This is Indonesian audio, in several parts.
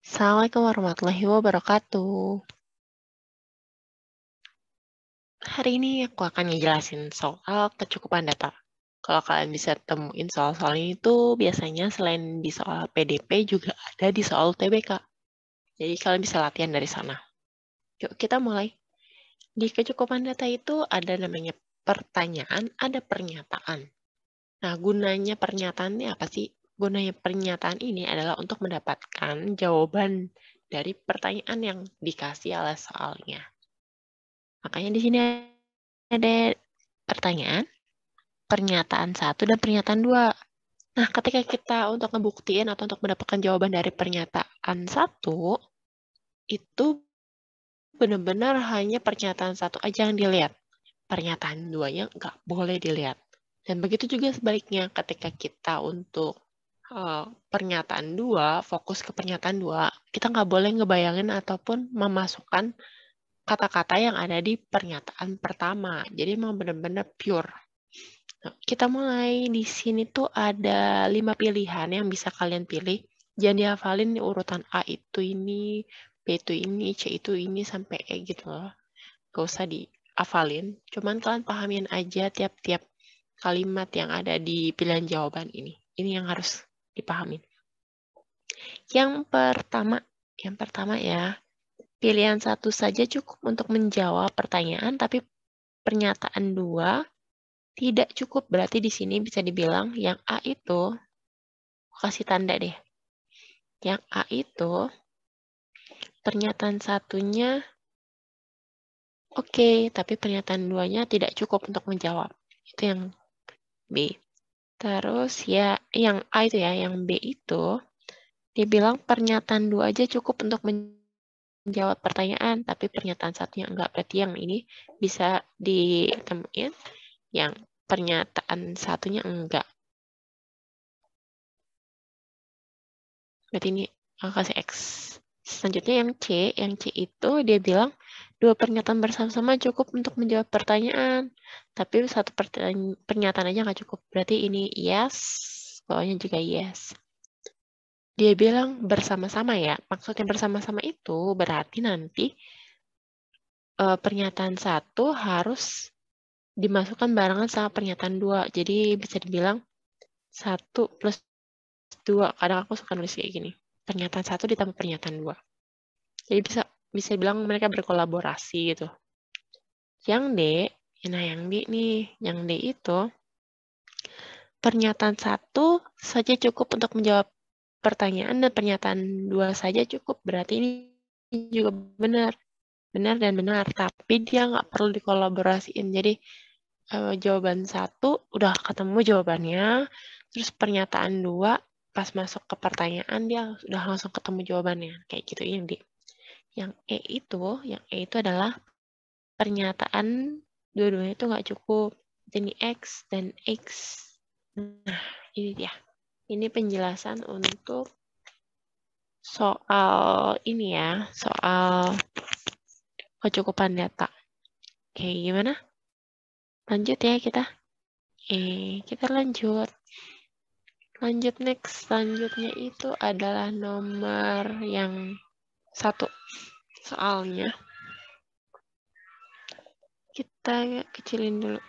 Assalamualaikum warahmatullahi wabarakatuh. Hari ini aku akan ngejelasin soal kecukupan data. Kalau kalian bisa temuin soal-soal ini tuh biasanya selain di soal PDP juga ada di soal UTBK. Jadi kalian bisa latihan dari sana. Yuk kita mulai. Di kecukupan data itu ada namanya pertanyaan, ada pernyataan. Nah, gunanya pernyataan ini apa sih? Gunanya pernyataan ini adalah untuk mendapatkan jawaban dari pertanyaan yang dikasih oleh soalnya. Makanya di sini ada pertanyaan, pernyataan 1 dan pernyataan 2. Nah, ketika kita untuk ngebuktiin atau untuk mendapatkan jawaban dari pernyataan 1, itu benar-benar hanya pernyataan 1 aja yang dilihat. Pernyataan 2-nya nggak boleh dilihat. Dan begitu juga sebaliknya, ketika kita untuk pernyataan 2, fokus ke pernyataan 2, kita nggak boleh ngebayangin ataupun memasukkan kata-kata yang ada di pernyataan pertama. Jadi memang benar-benar pure. Nah, kita mulai. Di sini tuh ada 5 pilihan yang bisa kalian pilih. Jangan dihafalin nih urutan A itu ini, B itu ini, C itu ini, sampai E gitu loh. Gak usah dihafalin. Cuman kalian pahamin aja tiap-tiap kalimat yang ada di pilihan jawaban ini. Ini yang harus dipahamin. Yang pertama ya, pilihan 1 saja cukup untuk menjawab pertanyaan, tapi pernyataan 2 tidak cukup. Berarti di sini bisa dibilang yang A itu, kasih tanda deh. Yang A itu, pernyataan 1-nya oke, tapi pernyataan 2-nya tidak cukup untuk menjawab. Itu yang B. Terus ya, yang A itu ya, yang B itu, dibilang pernyataan 2 aja cukup untuk menjawab pertanyaan, tapi pernyataan 1-nya enggak. Berarti yang ini bisa ditemuin, yang pernyataan 1-nya enggak. Berarti ini aku kasih X. Selanjutnya yang C itu dia bilang 2 pernyataan bersama-sama cukup untuk menjawab pertanyaan, tapi 1 pernyataan aja nggak cukup. Berarti ini yes, bawahnya juga yes. Dia bilang bersama-sama ya, maksudnya bersama-sama itu berarti nanti pernyataan 1 harus dimasukkan barengan sama pernyataan 2. Jadi bisa dibilang 1 plus 2. Kadang aku suka nulis kayak gini. Pernyataan 1 ditambah pernyataan 2. Jadi bisa bilang mereka berkolaborasi gitu. Yang D, nah yang D nih, yang D itu pernyataan 1 saja cukup untuk menjawab pertanyaan dan pernyataan 2 saja cukup. Berarti ini juga benar dan benar, tapi dia nggak perlu dikolaborasiin. Jadi jawaban 1 udah ketemu jawabannya, terus pernyataan 2 pas masuk ke pertanyaan dia udah langsung ketemu jawabannya. Kayak gitu yang D. Yang E itu adalah pernyataan dua-duanya itu nggak cukup. Ini X dan X. Nah, ini dia. Ini penjelasan untuk soal ini ya, soal kecukupan data. Oke, gimana? Lanjut ya kita. Kita lanjut. Lanjut next. Selanjutnya itu adalah nomor yang 1. Soalnya kita kecilin dulu.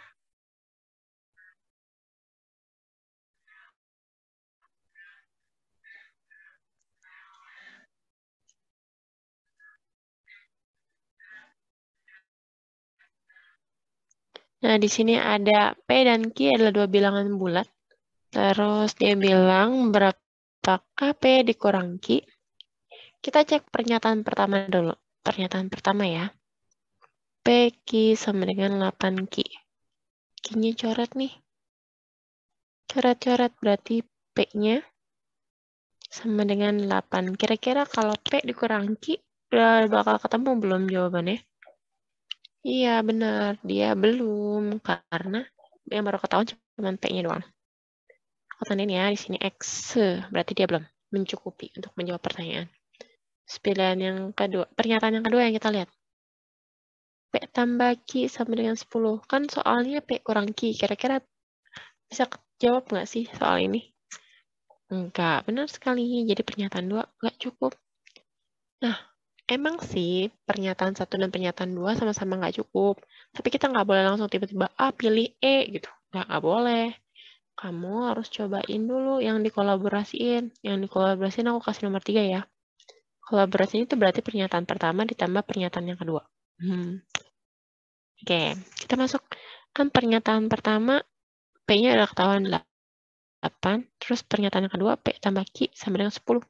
Nah, di sini ada P dan Q adalah 2 bilangan bulat. Terus dia bilang berapakah P dikurang Q? Kita cek pernyataan pertama dulu. Pernyataan pertama ya. P Q sama dengan 8 Q. Q-nya coret nih. Coret-coret berarti P-nya sama dengan 8. Kira-kira kalau P dikurang Q, udah bakal ketemu belum jawabannya? Iya, benar. Dia belum. Karena yang baru ketahuan cuma P-nya doang. Aku tandain ya, di sini X. Berarti dia belum mencukupi untuk menjawab pertanyaan. Pilihan yang kedua, pernyataan yang kedua yang kita lihat. P tambah Q sama dengan 10. Kan soalnya P kurang Q. Kira-kira bisa jawab nggak sih soal ini? Enggak, benar sekali. Jadi pernyataan 2 nggak cukup. Nah, emang sih pernyataan 1 dan pernyataan 2 sama-sama nggak cukup. Tapi kita nggak boleh langsung tiba-tiba, pilih E gitu. Nggak boleh. Kamu harus cobain dulu yang dikolaborasiin. Yang dikolaborasiin aku kasih nomor 3 ya. Kolaborasi itu berarti pernyataan pertama ditambah pernyataan yang kedua. Oke, kita masuk. Kan pernyataan pertama, P-nya adalah ketahuan 8, terus pernyataan yang kedua, P tambah Q sama dengan 10.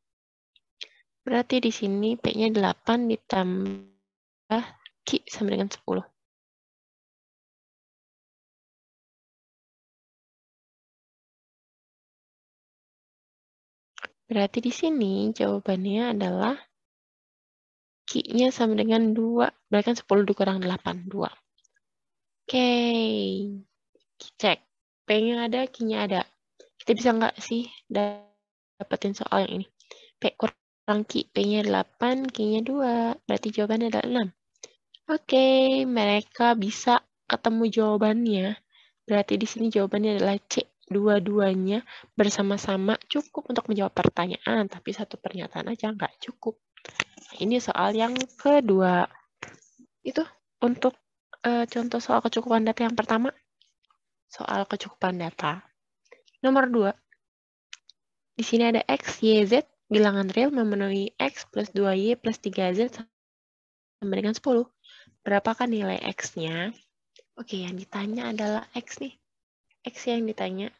Berarti di sini P-nya 8 ditambah Q sama dengan 10. Berarti di sini jawabannya adalah Q-nya sama dengan 2. Berarti kan 10 dikurang 8, 2. Oke, cek. P-nya ada, Q-nya ada. Kita bisa nggak sih dapetin soal yang ini? P kurang Q, P-nya 8, Q-nya 2. Berarti jawabannya adalah 6. Oke, mereka bisa ketemu jawabannya. Berarti di sini jawabannya adalah C. Dua-duanya bersama-sama cukup untuk menjawab pertanyaan, tapi satu pernyataan aja nggak cukup. Ini soal yang kedua. Itu untuk contoh soal kecukupan data yang pertama. Soal kecukupan data. Nomor 2. Di sini ada X, Y, Z. Bilangan real memenuhi X plus 2Y plus 3Z sama dengan 10. Berapakah nilai X-nya? Oke, yang ditanya adalah X nih. X yang ditanya.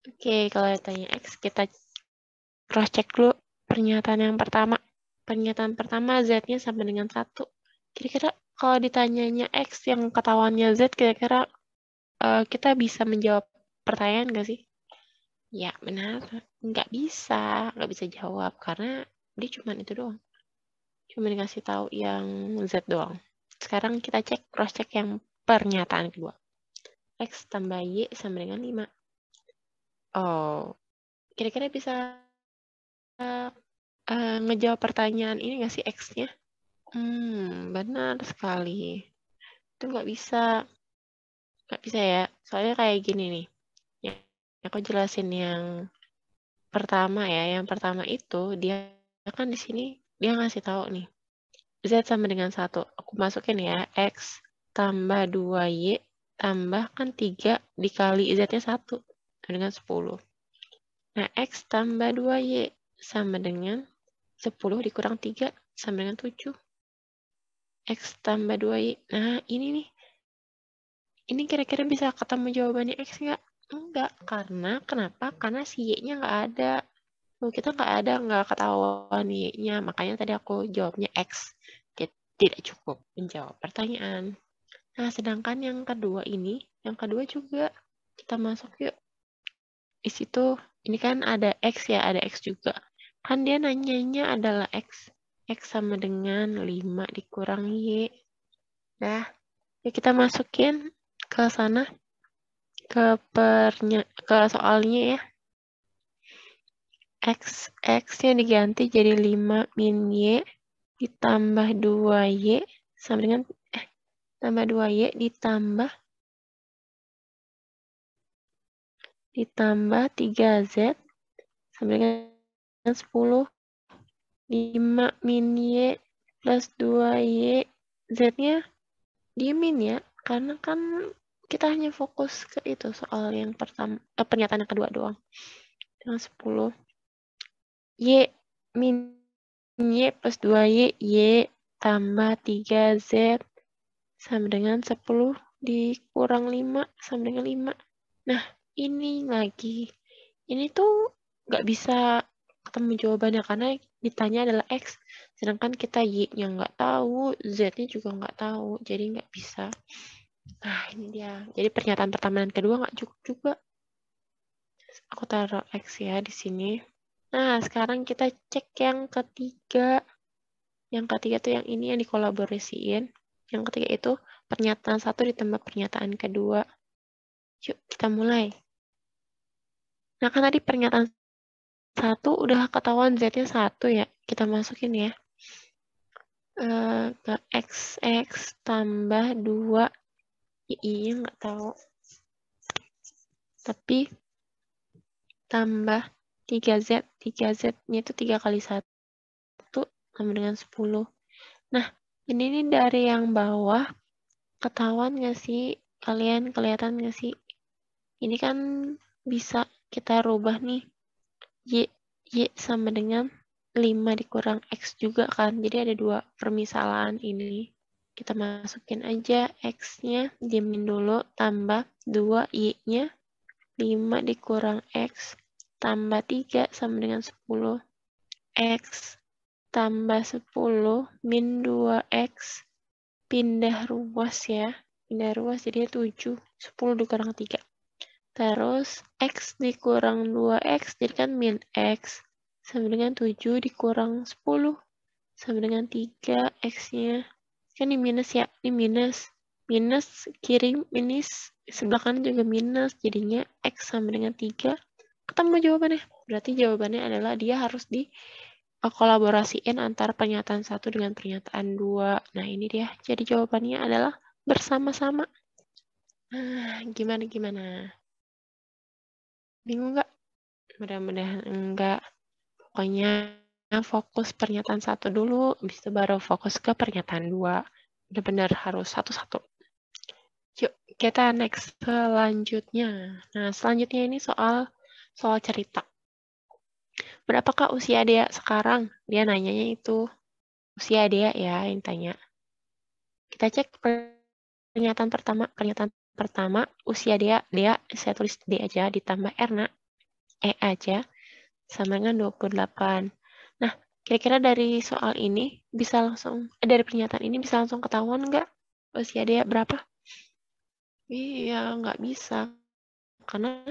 Oke, kalau ditanya X, kita cross-check dulu pernyataan yang pertama. Pernyataan pertama, Z-nya sama dengan 1. Kira-kira kalau ditanyanya X yang ketahuannya Z, kira-kira kita bisa menjawab pertanyaan nggak sih? Ya, benar. Nggak bisa jawab, karena dia cuma itu doang. Cuma dikasih tahu yang Z doang. Sekarang kita cek, cross-check yang pernyataan kedua. X tambah Y sama dengan 5. Oh, kira-kira bisa ngejawab pertanyaan ini nggak sih X-nya? Benar sekali. Itu nggak bisa ya. Soalnya kayak gini nih. Ya, aku jelasin yang pertama ya. Yang pertama itu dia kan di sini dia ngasih tahu nih. Z sama dengan 1. Aku masukin ya. X tambah 2Y tambah kan 3 dikali Z-nya 1 dengan 10. Nah, X tambah 2Y sama dengan 10 dikurang 3 sama dengan 7. X tambah 2Y. Nah, ini nih. Ini kira-kira bisa ketemu jawabannya X nggak? Enggak. Karena, kenapa? Karena si Y-nya nggak ada. Tuh, kita nggak ketahuan Y-nya. Makanya tadi aku jawabnya X. Tidak cukup menjawab pertanyaan. Nah, sedangkan yang kedua juga kita masuk yuk. Di situ, ini kan ada X ya, ada X juga. Kan dia nanyanya adalah X. X sama dengan 5 dikurang Y. Nah, ya kita masukin ke sana, ke soalnya ya. X-nya diganti jadi 5 min Y ditambah 2Y sama dengan tambah 2Y ditambah 3Z sama dengan 10. 5 min Y plus 2Y. Z-nya diemin ya, karena kan kita hanya fokus ke itu soal yang pertama, pernyataan yang kedua doang. Yang 10. Y min Y plus 2Y, Y tambah 3Z sama dengan 10 dikurang 5 sama dengan 5. Nah, ini lagi. Ini tuh nggak bisa ketemu jawabannya karena ditanya adalah X. Sedangkan kita Y-nya nggak tahu, Z-nya juga nggak tahu. Jadi nggak bisa. Nah, ini dia. Jadi pernyataan pertama dan kedua nggak cukup juga. Aku taruh X ya di sini. Nah, sekarang kita cek yang ketiga. Yang ketiga tuh yang ini yang dikolaborasiin. Yang ketiga itu pernyataan 1 ditambah pernyataan kedua. Yuk, kita mulai. Nah, kan tadi pernyataan 1 udah ketahuan Z-nya 1 ya. Kita masukin ya. Ke X tambah 2. I-nya nggak tahu. Tapi tambah 3Z. 3Z-nya itu 3 kali 1 sama dengan 10. Nah, ini nih dari yang bawah, ketahuan nggak sih? Kalian kelihatan nggak sih? Ini kan bisa kita rubah nih. Y sama dengan 5 dikurang X juga kan. Jadi ada dua permisalan ini. Kita masukin aja X-nya, diemin dulu, tambah 2 Y-nya, 5 dikurang X, tambah 3 sama dengan 10. X tambah 10 min 2X, pindah ruas ya. Pindah ruas jadi 7. 10 dikurang 3. Terus X dikurang 2X, jadi kan min X. Sama dengan 7 dikurang 10. Sama dengan 3 X-nya. Kan ini minus ya, ini minus. Minus kiri minus, sebelah kanan juga minus. Jadinya X sama dengan 3. Ketemu jawabannya. Berarti jawabannya adalah dia harus kolaborasiin antara pernyataan 1 dengan pernyataan 2. Nah, ini dia. Jadi jawabannya adalah bersama-sama. Gimana? Bingung nggak? Mudah-mudahan enggak. Pokoknya fokus pernyataan 1 dulu, habis itu baru fokus ke pernyataan 2. Benar-benar harus satu-satu. Yuk, kita next selanjutnya. Nah, selanjutnya ini soal cerita. Berapakah usia Dea sekarang? Dia nanyanya itu usia Dea ya, yang tanya. Kita cek pernyataan pertama, usia Dea, saya tulis D aja, ditambah Erna, E aja, sama dengan 28. Nah, kira-kira dari soal ini, dari pernyataan ini bisa langsung ketahuan nggak usia Dea berapa? Iya, nggak bisa. Karena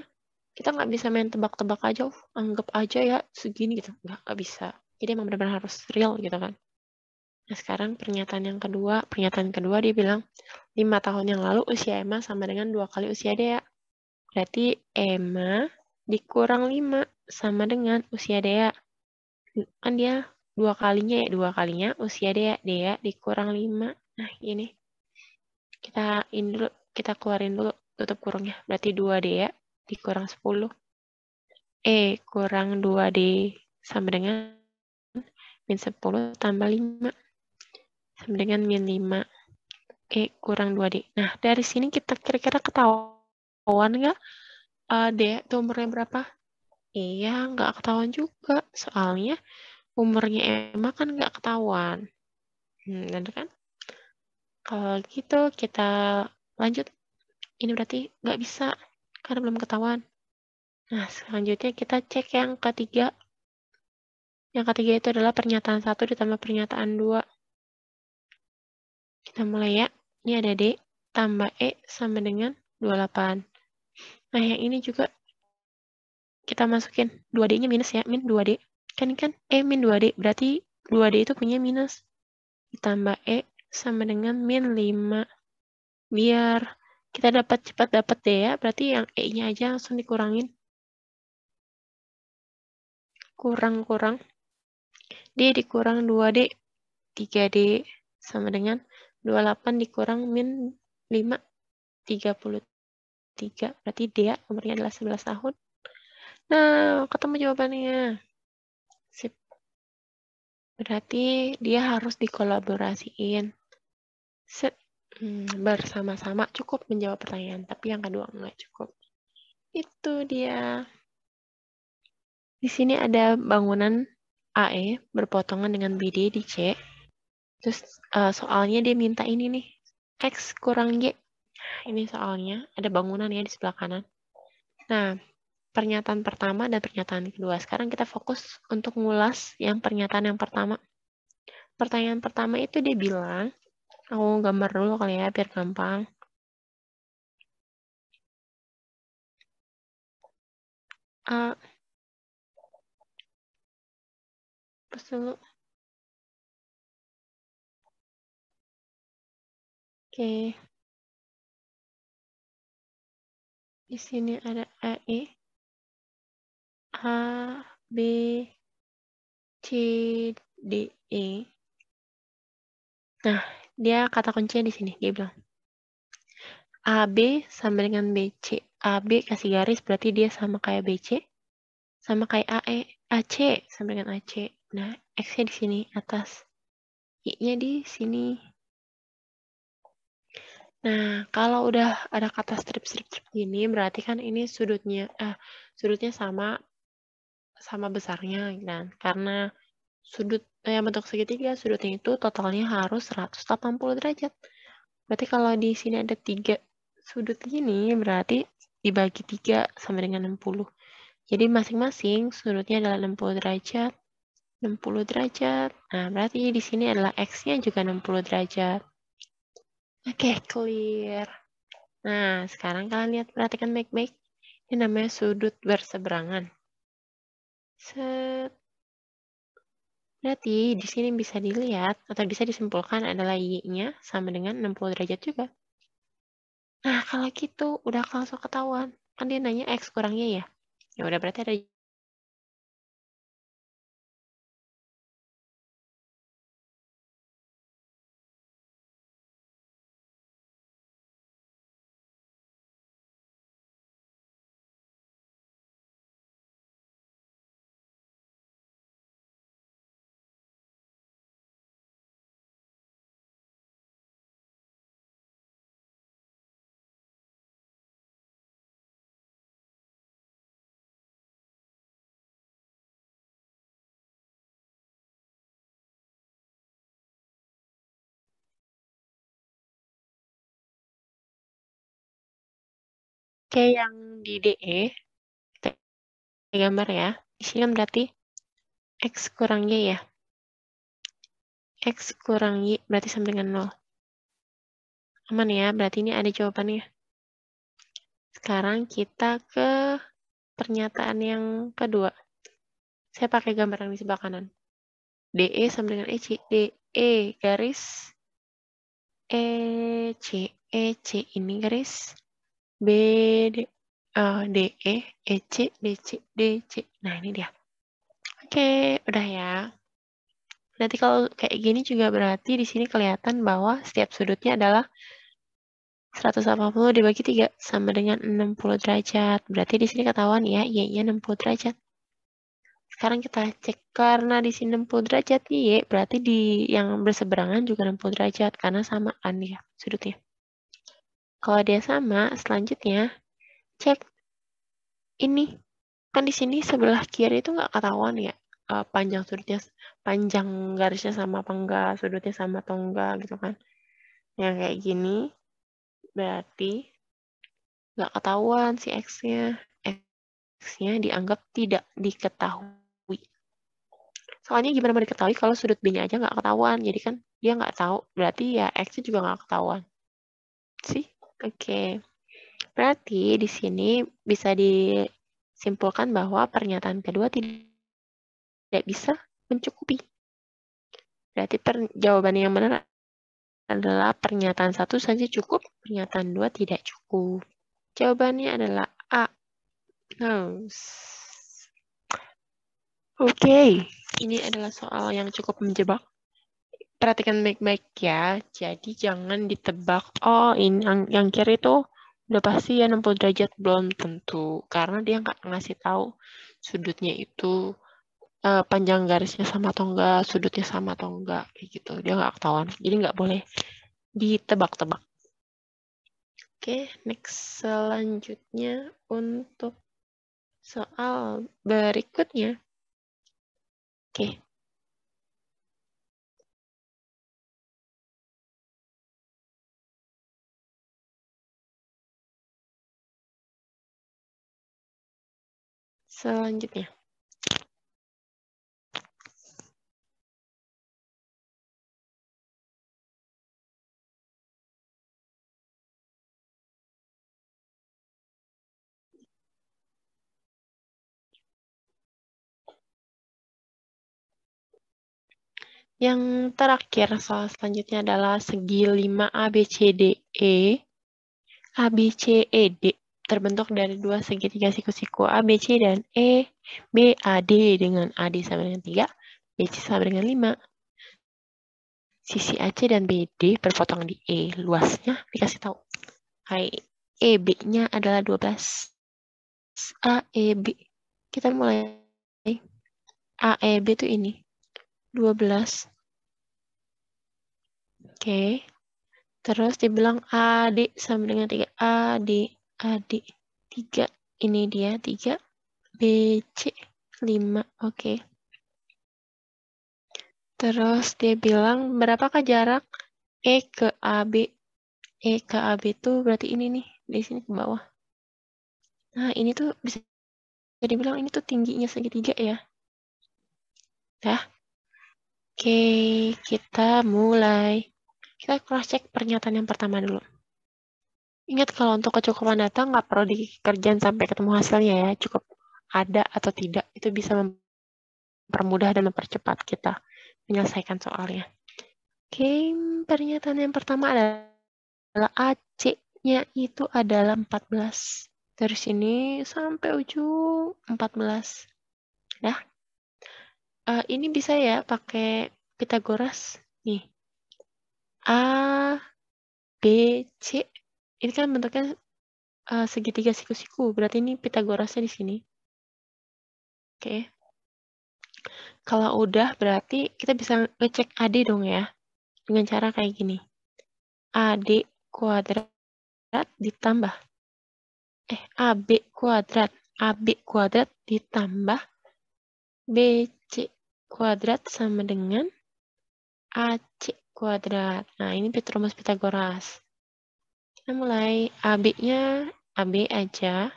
kita nggak bisa main tebak-tebak aja, anggap aja ya segini gitu. Nggak bisa. Jadi emang benar-benar harus real gitu kan. Nah, sekarang pernyataan kedua dia bilang, 5 tahun yang lalu usia Emma sama dengan 2 kali usia Dea. Berarti Emma dikurang 5 sama dengan usia Dea. Kan dia 2 kalinya usia Dea dikurang 5. Nah, ini. Kita keluarin dulu tutup kurungnya. Berarti 2D ya, dikurang 10. E kurang 2D sama dengan min 10 tambah 5. Sama dengan min 5. E kurang 2D. Nah, dari sini kita kira-kira ketahuan nggak D itu umurnya berapa? Iya, nggak ketahuan juga. Soalnya umurnya Emma kan nggak ketahuan. Benar kan? Kalau gitu kita lanjut. Ini berarti nggak bisa, karena belum ketahuan. Nah, selanjutnya kita cek yang ketiga. Yang ketiga itu adalah pernyataan 1 ditambah pernyataan 2. Kita mulai ya. Ini ada D tambah E sama dengan 28. Nah, yang ini juga kita masukin 2D-nya minus ya, min 2D. Kan E min 2D, berarti 2D itu punya minus. Ditambah E sama dengan min 5. Biar kita cepat dapat D ya, berarti yang E-nya aja langsung dikurangin. Kurang. D dikurang 2D, 3D sama dengan 28 dikurang min 5, 33. Berarti dia umurnya adalah 11 tahun. Nah, ketemu jawabannya. Sip. Berarti dia harus dikolaborasiin. Bersama-sama cukup menjawab pertanyaan, tapi yang kedua nggak cukup. Itu dia. Di sini ada bangunan AE berpotongan dengan BD di C. Terus soalnya dia minta ini nih, X kurang Y. Ini soalnya ada bangunan ya di sebelah kanan. Nah, pernyataan pertama dan pernyataan kedua. Sekarang kita fokus untuk ngulas yang pernyataan yang pertama. Pertanyaan pertama itu dia bilang, aku gambar dulu kali ya biar gampang. Terus dulu. Oke. Di sini ada AE, A, B, C, D, E. Nah, dia kata kuncinya di sini. Dia bilang, AB sama dengan BC. AB kasih garis berarti dia sama kayak BC. Sama kayak AE. AC sama dengan AC. Nah, X-nya di sini atas, Y-nya di sini. Nah, kalau udah ada kata strip-strip gini, berarti kan ini sudutnya sama besarnya, dan karena bentuk segitiga, sudutnya itu totalnya harus 180 derajat. Berarti kalau di sini ada 3 sudut gini, berarti dibagi 3 sama dengan 60. Jadi masing-masing sudutnya adalah 60 derajat, 60 derajat. Nah, berarti di sini adalah X-nya juga 60 derajat. Oke, clear. Nah, sekarang kalian lihat, perhatikan baik-baik. Ini namanya sudut berseberangan. Set. Berarti di sini bisa dilihat atau bisa disimpulkan adalah Y-nya sama dengan 60 derajat juga. Nah, kalau gitu udah langsung ketahuan. Kan dia nanya X kurang Y ya. Ya udah, berarti ada kayak yang di DE, kita gambar ya. Di sini kan berarti X kurang Y ya. X kurang Y berarti sama dengan 0. Aman ya, berarti ini ada jawabannya. Sekarang kita ke pernyataan yang kedua. Saya pakai gambar yang di sebelah kanan. DE sama dengan EC. DE garis EC ini garis BD DE EC DC DC. Nah, ini dia. Oke, udah ya. Berarti kalau kayak gini juga berarti di sini kelihatan bahwa setiap sudutnya adalah 180 dibagi 3 sama dengan 60 derajat. Berarti di sini ketahuan ya, Y-nya 60 derajat. Sekarang kita cek, karena di sini 60 derajat Y, berarti di yang berseberangan juga 60 derajat, karena sama kan dia sudutnya. Kalau dia sama, selanjutnya cek ini. Kan di sini sebelah kiri itu nggak ketahuan ya, panjang garisnya sama apa enggak, sudutnya sama atau enggak gitu kan. Yang kayak gini, berarti nggak ketahuan si X-nya. X-nya dianggap tidak diketahui. Soalnya gimana mau diketahui kalau sudut B-nya aja nggak ketahuan. Jadi kan dia nggak tahu, berarti ya X-nya juga nggak ketahuan. Sih? Oke. Berarti di sini bisa disimpulkan bahwa pernyataan kedua tidak bisa mencukupi. Berarti jawaban yang benar adalah pernyataan 1 saja cukup, pernyataan 2 tidak cukup. Jawabannya adalah A. Oke, ini adalah soal yang cukup menjebak. Perhatikan baik-baik ya, jadi jangan ditebak, oh ini yang kiri itu udah pasti ya 60 derajat, belum tentu. Karena dia nggak ngasih tahu sudutnya itu panjang garisnya sama atau enggak, sudutnya sama atau enggak, kayak gitu. Dia nggak ketahuan, jadi nggak boleh ditebak-tebak. Oke, next. Selanjutnya untuk soal berikutnya. Oke. Selanjutnya. Yang terakhir, soal selanjutnya adalah segi 5 ABCDE. ABCED terbentuk dari dua segitiga siku-siku ABC dan E, BAD dengan AD sama dengan 3, BC sama dengan 5. Sisi AC dan BD berpotong di E. Luasnya dikasih tahu. Hai, EB-nya adalah 12. AEB. Kita mulai. AEB itu ini. 12. Oke. Terus dibilang AD sama dengan 3. AD 3. Ini dia 3. BC 5. Oke. Terus dia bilang berapakah jarak E ke AB? E ke AB itu berarti ini nih, di sini ke bawah. Nah, ini tuh bisa dibilang ini tuh tingginya segitiga ya. Dah. Oke, kita mulai. Kita cross-check pernyataan yang pertama dulu. Ingat kalau untuk kecukupan data nggak perlu dikerjain sampai ketemu hasilnya ya. Cukup ada atau tidak. Itu bisa mempermudah dan mempercepat kita menyelesaikan soalnya. Oke, pernyataan yang pertama adalah AC-nya itu adalah 14. Dari sini sampai ujung 14. Dah. Ini bisa ya pakai Pythagoras. Nih. A, B, C. Ini kan bentuknya segitiga siku-siku. Berarti ini Pythagorasnya di sini. Oke. Kalau udah berarti kita bisa ngecek AD dong ya. Dengan cara kayak gini. AD kuadrat ditambah. AB kuadrat. AB kuadrat ditambah BC kuadrat sama dengan AC kuadrat. Nah, ini rumus Pythagoras. Kita mulai. AB-nya AB aja.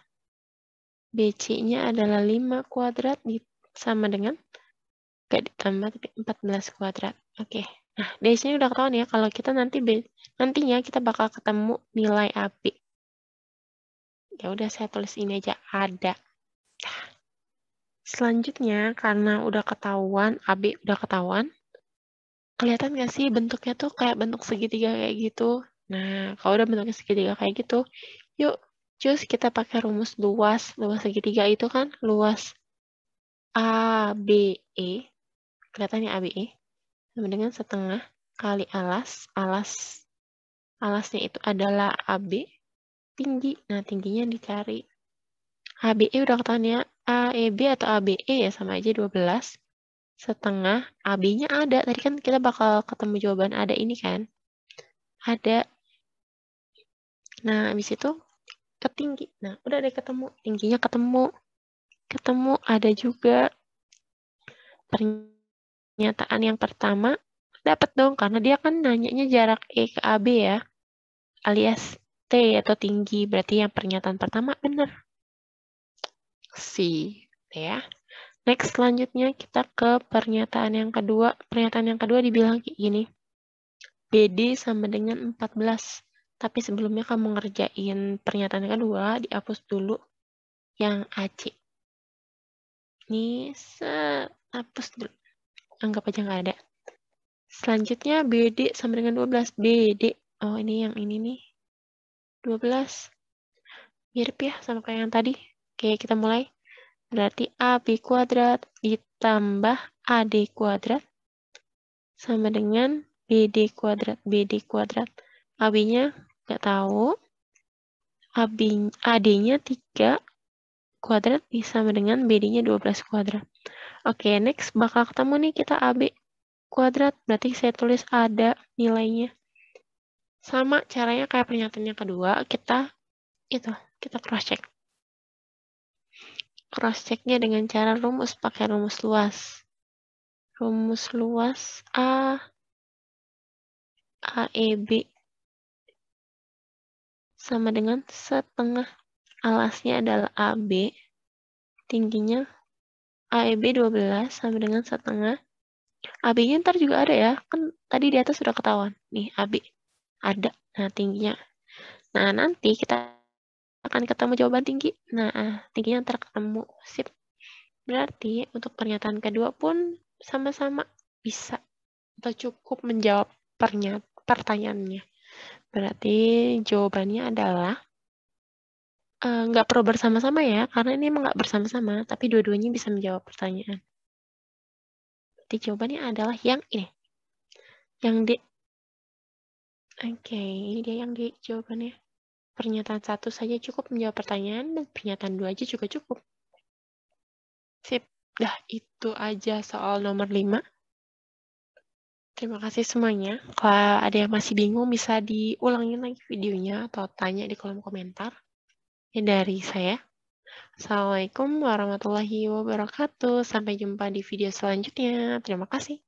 BC-nya adalah 5 kuadrat sama dengan gak ditambah tapi 14 kuadrat. Oke. Nah, dari sini udah ketahuan ya kalau kita nantinya kita bakal ketemu nilai AB. Ya udah saya tulis ini aja ada. Selanjutnya karena udah ketahuan AB udah ketahuan, kelihatan gak sih bentuknya tuh kayak bentuk segitiga kayak gitu. Nah, kalau udah bentuknya segitiga kayak gitu, yuk cus kita pakai rumus luas. Luas segitiga itu kan luas ABE. Kelihatannya ABE sama dengan setengah kali alasnya itu adalah AB tinggi. Nah, tingginya dicari. ABE udah ketahuan ya. AEB atau ABE ya sama aja 12 setengah. AB-nya ada. Tadi kan kita bakal ketemu jawaban ada ini kan. Ada. Nah, habis itu ke tinggi. Nah, udah deh ketemu. Tingginya ketemu. Ketemu ada juga. Pernyataan yang pertama dapat dong. Karena dia kan nanyanya jarak E ke AB ya. Alias T atau tinggi. Berarti yang pernyataan pertama benar. C. Ya. Next, selanjutnya kita ke pernyataan yang kedua. Pernyataan yang kedua dibilang kayak gini. BD sama dengan 14. Tapi sebelumnya kamu ngerjain pernyataan yang kedua, dihapus dulu yang AC. Ini hapus dulu. Anggap aja nggak ada. Selanjutnya BD sama dengan 12. BD. Oh, ini yang ini nih. 12. Mirip ya sama kayak yang tadi. Oke, kita mulai. Berarti AB kuadrat ditambah AD kuadrat sama dengan BD kuadrat. BD kuadrat. AB-nya nggak tahu. AD-nya 3 kuadrat sama dengan BD-nya 12 kuadrat. Oke, next bakal ketemu nih kita AB kuadrat. Berarti saya tulis ada nilainya. Sama caranya kayak pernyataan yang kedua, kita cross-check. Cross-checknya dengan cara rumus, pakai rumus luas. Rumus luas AEB sama dengan setengah. Alasnya adalah AB. Tingginya AEB 12 sama dengan setengah. AB-nya ntar juga ada ya. Kan tadi di atas sudah ketahuan. Nih, AB. Ada. Nah, tingginya. Nah, nanti kita akan ketemu jawaban tinggi. Nah, tingginya ntar ketemu. Sip. Berarti untuk pernyataan kedua pun sama-sama bisa atau cukup menjawab pertanyaannya. Berarti jawabannya adalah nggak perlu bersama-sama ya, karena ini emang nggak bersama-sama, tapi dua-duanya bisa menjawab pertanyaan. Berarti jawabannya adalah yang ini. Yang D. Oke, ini dia yang D jawabannya. Pernyataan 1 saja cukup menjawab pertanyaan, dan pernyataan 2 aja juga cukup. Sip. Dah, itu aja soal nomor 5. Terima kasih semuanya. Kalau ada yang masih bingung, bisa diulangin lagi videonya atau tanya di kolom komentar. Ya, dari saya. Assalamualaikum warahmatullahi wabarakatuh. Sampai jumpa di video selanjutnya. Terima kasih.